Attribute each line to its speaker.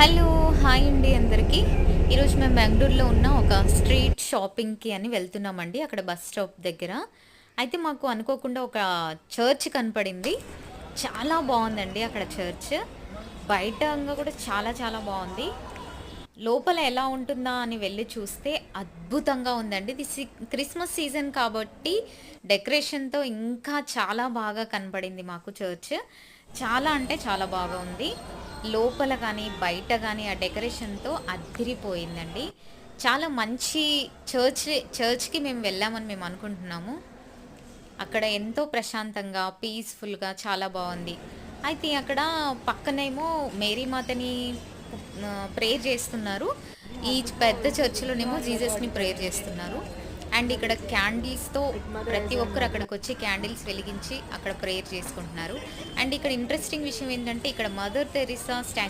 Speaker 1: Hello! Hi అండి అందరికీ. ఈరోజు మేము బెంగుళూరులో ఉన్న ఒక స్ట్రీట్ షాపింగ్‌కి అని వెళ్తున్నామండి. అక్కడ బస్ స్టాప్ దగ్గర. అయితే మాకు అనుకోకుండా ఒక చర్చ్ కనపడింది. చాలా బావుందండి అక్కడ చర్చ్. బయటంగా కూడా చాలా చాలా బావుంది. లోపల ఎలా ఉంటుందా అని వెళ్లి చూస్తే అద్భుతంగా ఉందండి. ఇది క్రిస్మస్ సీజన్ కాబట్టి డెకరేషన్‌తో ఇంకా చాలా బాగా కనపడింది మాకు చర్చ్. చాలా అంటే చాలా బాగా ఉంది. లోపల గాని, బయట గాని ఆ డెకరేషన్‌తో అద్దిరిపోయిందండి. చాలా మంచి చర్చ్ చర్చ్‌కి మేము వెళ్ళామని మేము అనుకుంటున్నాము. అక్కడ ఎంతో ప్రశాంతంగా, పీస్‌ఫుల్‌గా చాలా బావుంది. అయితే అక్కడ పక్కనేమో మేరీ మాతని ప్రేయర్ చేస్తున్నారు. ఈ పెద్ద చర్చిలోనేమో జీసస్‌ని ప్రేయర్ చేస్తున్నారు. అండ్ ఇక్కడ క్యాండిల్స్‌తో ప్రతి ఒక్కరు అక్కడికొచ్చి క్యాండిల్స్ వెలిగించి అక్కడ ప్రేయర్ చేసుకుంటున్నారు. అండ్ ఇక్కడ ఇంట్రెస్టింగ్ విషయం ఏంటంటే ఇక్కడ మదర్ తెరిసా